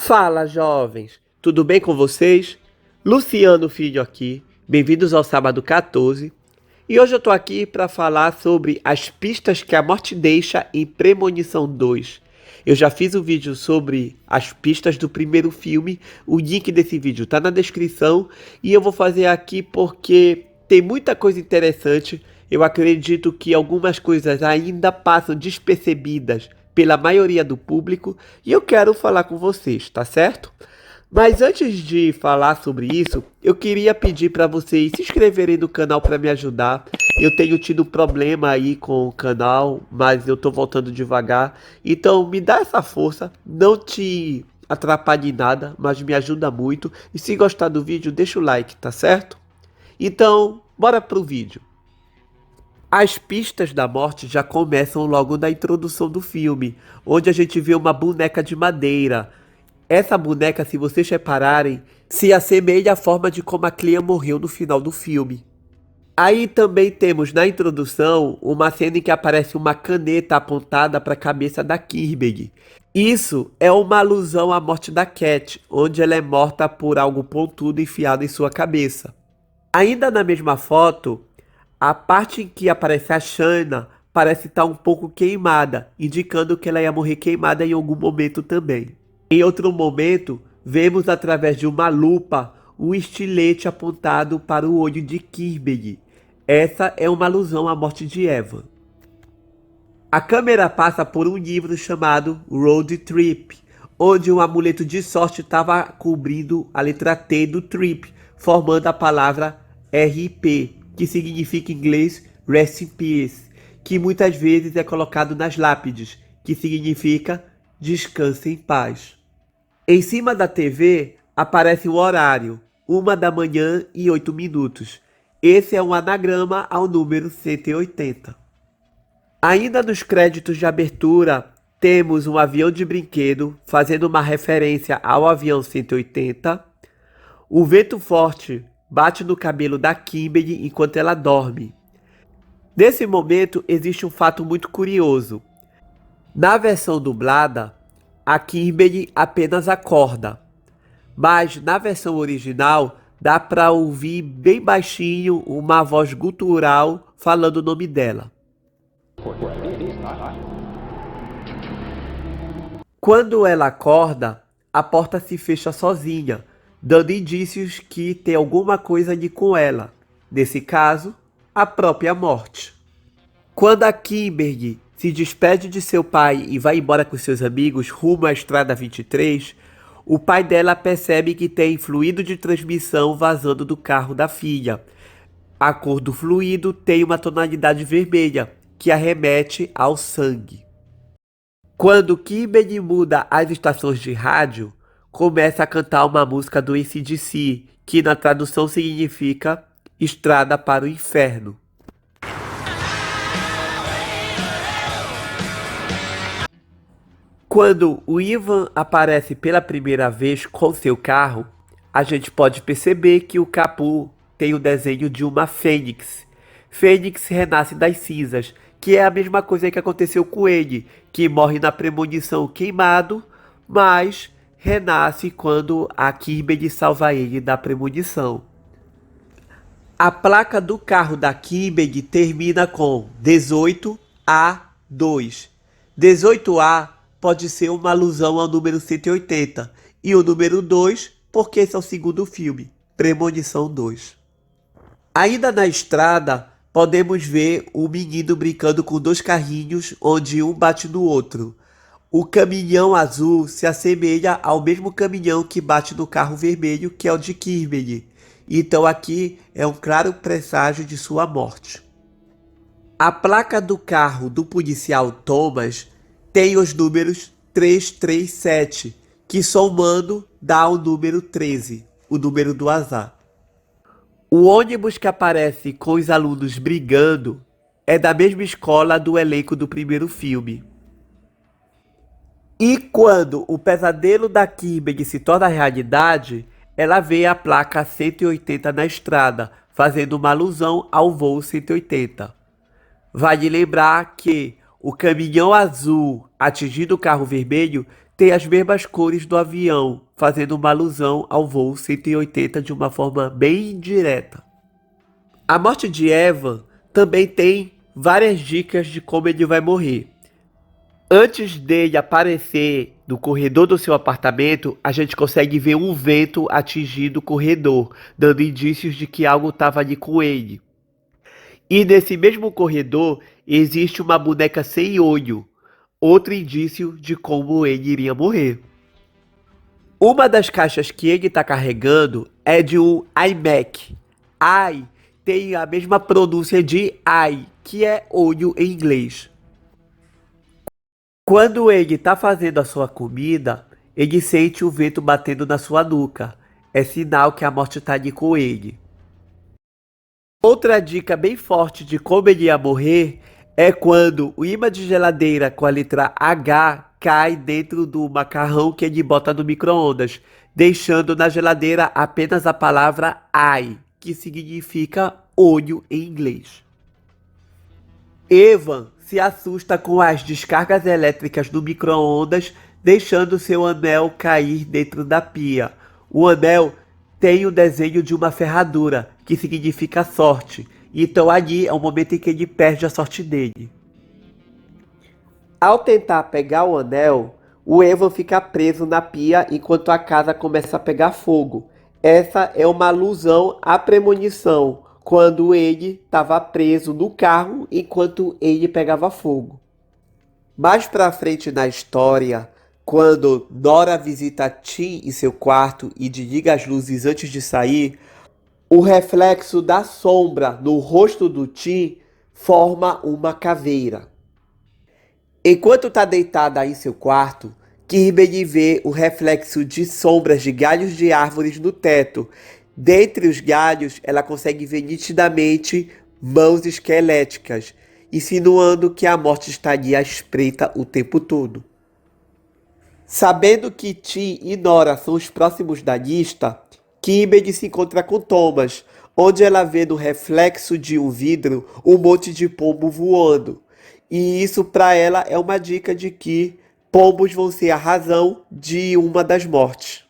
Fala, jovens! Tudo bem com vocês? Luciano Filho aqui. Bem-vindos ao Sábado 14. E hoje eu tô aqui para falar sobre as pistas que a morte deixa em Premonição 2. Eu já fiz um vídeo sobre as pistas do primeiro filme. O link desse vídeo tá na descrição. E eu vou fazer aqui porque tem muita coisa interessante. Eu acredito que algumas coisas ainda passam despercebidas pela maioria do público e eu quero falar com vocês, tá certo? Mas antes de falar sobre isso, eu queria pedir para vocês se inscreverem no canal para me ajudar. Eu tenho tido problema aí com o canal, mas eu tô voltando devagar. Então me dá essa força, não te atrapalhe em nada, mas me ajuda muito. E se gostar do vídeo, deixa o like, tá certo? Então, bora pro vídeo. As pistas da morte já começam logo na introdução do filme, onde a gente vê uma boneca de madeira. Essa boneca, se vocês repararem, se assemelha à forma de como a Clea morreu no final do filme. Aí também temos na introdução uma cena em que aparece uma caneta apontada para a cabeça da Kirby. Isso é uma alusão à morte da Cat, onde ela é morta por algo pontudo enfiado em sua cabeça. Ainda na mesma foto, a parte em que aparece a Shanna parece estar um pouco queimada, indicando que ela ia morrer queimada em algum momento também. Em outro momento, vemos através de uma lupa um estilete apontado para o olho de Kirby. Essa é uma alusão à morte de Eva. A câmera passa por um livro chamado Road Trip, onde um amuleto de sorte estava cobrindo a letra T do Trip, formando a palavra RP, que significa em inglês Rest in Peace, que muitas vezes é colocado nas lápides, que significa Descanse em paz. Em cima da TV aparece o horário, 1h08. Esse é um anagrama ao número 180. Ainda nos créditos de abertura, temos um avião de brinquedo fazendo uma referência ao avião 180. O vento forte bate no cabelo da Kimberly enquanto ela dorme. Nesse momento existe um fato muito curioso. Na versão dublada, a Kimberly apenas acorda, mas na versão original dá para ouvir bem baixinho uma voz gutural falando o nome dela. Quando ela acorda, a porta se fecha sozinha, dando indícios que tem alguma coisa ali com ela, nesse caso, a própria morte. Quando a Kimberly se despede de seu pai e vai embora com seus amigos rumo à estrada 23, o pai dela percebe que tem fluido de transmissão vazando do carro da filha. A cor do fluido tem uma tonalidade vermelha, que arremete ao sangue. Quando Kimberly muda as estações de rádio, começa a cantar uma música do AC/DC, que na tradução significa Estrada para o Inferno. Quando o Ivan aparece pela primeira vez com seu carro, a gente pode perceber que o capô tem o desenho de uma fênix. Fênix renasce das cinzas, que é a mesma coisa que aconteceu com ele, que morre na premonição queimado, mas renasce quando a Kimberly salva ele da premonição. A placa do carro da Kimberly termina com 18A2. 18A pode ser uma alusão ao número 180 e o número 2 porque esse é o segundo filme, Premonição 2. Ainda na estrada, podemos ver um menino brincando com dois carrinhos onde um bate no outro. O caminhão azul se assemelha ao mesmo caminhão que bate no carro vermelho, que é o de Kimberly. Então aqui é um claro presságio de sua morte. A placa do carro do policial Thomas tem os números 337, que somando dá o número 13, o número do azar. O ônibus que aparece com os alunos brigando é da mesma escola do elenco do primeiro filme. E quando o pesadelo da Kimberly se torna realidade, ela vê a placa 180 na estrada, fazendo uma alusão ao voo 180. Vale lembrar que o caminhão azul atingindo o carro vermelho tem as mesmas cores do avião, fazendo uma alusão ao voo 180 de uma forma bem indireta. A morte de Evan também tem várias dicas de como ele vai morrer. Antes dele aparecer no corredor do seu apartamento, a gente consegue ver um vento atingindo o corredor, dando indícios de que algo estava ali com ele. E nesse mesmo corredor existe uma boneca sem olho, outro indício de como ele iria morrer. Uma das caixas que ele está carregando é de um iMac. I tem a mesma pronúncia de eye, que é olho em inglês. Quando ele está fazendo a sua comida, ele sente o vento batendo na sua nuca. É sinal que a morte está ali com ele. Outra dica bem forte de como ele ia morrer é quando o imã de geladeira com a letra H cai dentro do macarrão que ele bota no micro-ondas, deixando na geladeira apenas a palavra eye, que significa olho em inglês. Evan se assusta com as descargas elétricas do micro-ondas, deixando seu anel cair dentro da pia. O anel tem o desenho de uma ferradura, que significa sorte. Então ali é o momento em que ele perde a sorte dele. Ao tentar pegar o anel, o Evan fica preso na pia enquanto a casa começa a pegar fogo. Essa é uma alusão à premonição, quando ele estava preso no carro enquanto ele pegava fogo. Mais pra frente na história, quando Nora visita Tim em seu quarto e desliga as luzes antes de sair, o reflexo da sombra no rosto do Tim forma uma caveira. Enquanto está deitada em seu quarto, Kimberly vê o reflexo de sombras de galhos de árvores no teto. Dentre os galhos, ela consegue ver nitidamente mãos esqueléticas, insinuando que a morte estaria à espreita o tempo todo. Sabendo que Tim e Nora são os próximos da lista, Kimberly se encontra com Thomas, onde ela vê no reflexo de um vidro um monte de pombo voando. E isso para ela é uma dica de que pombos vão ser a razão de uma das mortes.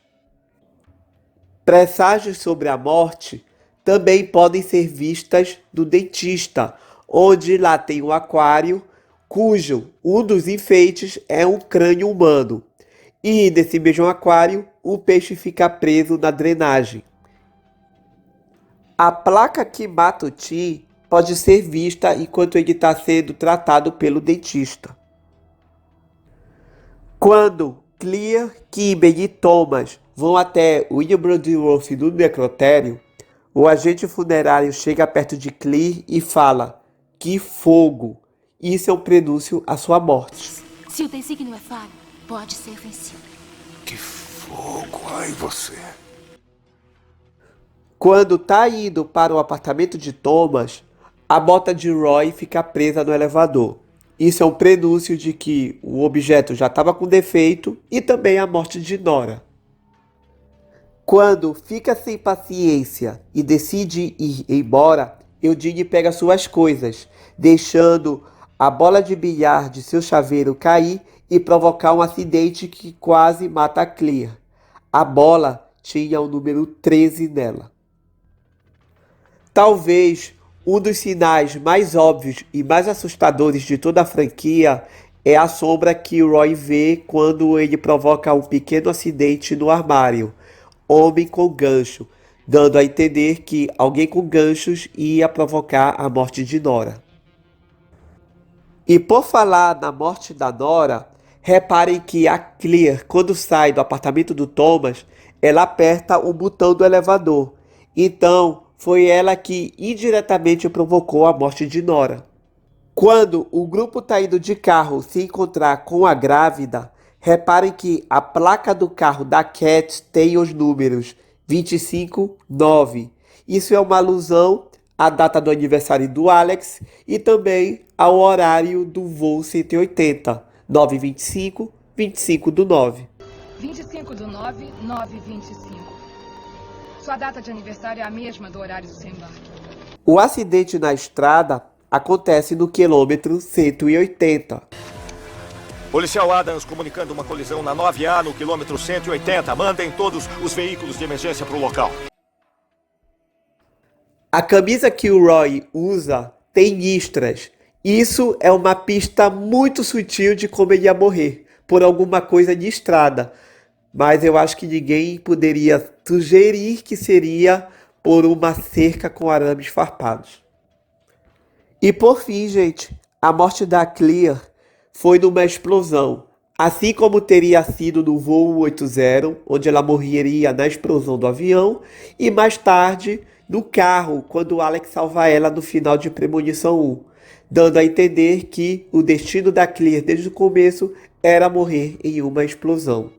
Presságios sobre a morte também podem ser vistas no dentista, onde lá tem um aquário, cujo um dos enfeites é um crânio humano. E nesse mesmo aquário, o peixe fica preso na drenagem. A placa que mata o Tim pode ser vista enquanto ele está sendo tratado pelo dentista. Quando Clear, Kimberly e Thomas vão até William Broadworth no necrotério, o agente funerário chega perto de Clear e fala: "Que fogo! Isso é um prenúncio à sua morte." Se o desígnio é falho, pode ser vencido. Que fogo! Ai, você! Quando tá indo para o apartamento de Thomas, a bota de Roy fica presa no elevador. Isso é um prenúncio de que o objeto já estava com defeito e também a morte de Nora. Quando fica sem paciência e decide ir embora, Eugene pega suas coisas, deixando a bola de bilhar de seu chaveiro cair e provocar um acidente que quase mata a Clear. A bola tinha o número 13 nela. Talvez um dos sinais mais óbvios e mais assustadores de toda a franquia é a sombra que Roy vê quando ele provoca um pequeno acidente no armário, homem com gancho, dando a entender que alguém com ganchos ia provocar a morte de Nora. E por falar na morte da Nora, reparem que a Clear, quando sai do apartamento do Thomas, ela aperta o botão do elevador. Então, foi ela que indiretamente provocou a morte de Nora. Quando o grupo está indo de carro se encontrar com a grávida, reparem que a placa do carro da Cat tem os números 259. Isso é uma alusão à data do aniversário do Alex e também ao horário do voo 180, 9h25, 25/9. 25/9, 9h25. Sua data de aniversário é a mesma do horário do seu embarque. O acidente na estrada acontece no quilômetro 180. Policial Adams comunicando uma colisão na 9A no quilômetro 180. Mandem todos os veículos de emergência para o local. A camisa que o Roy usa tem listras. Isso é uma pista muito sutil de como ele ia morrer, por alguma coisa de estrada. Mas eu acho que ninguém poderia sugerir que seria por uma cerca com arames farpados. E por fim, gente, a morte da Clear foi numa explosão, assim como teria sido no voo 80, onde ela morreria na explosão do avião, e mais tarde no carro, quando o Alex salva ela no final de Premonição 1, dando a entender que o destino da Clear desde o começo era morrer em uma explosão.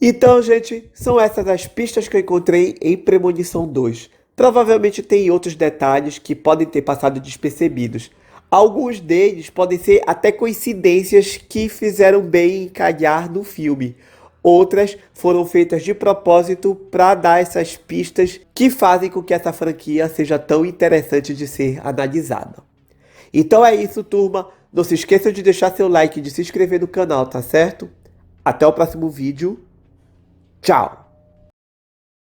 Então, gente, são essas as pistas que eu encontrei em Premonição 2. Provavelmente tem outros detalhes que podem ter passado despercebidos. Alguns deles podem ser até coincidências que fizeram bem encalhar no filme. Outras foram feitas de propósito para dar essas pistas que fazem com que essa franquia seja tão interessante de ser analisada. Então é isso, turma. Não se esqueçam de deixar seu like e de se inscrever no canal, tá certo? Até o próximo vídeo. Tchau!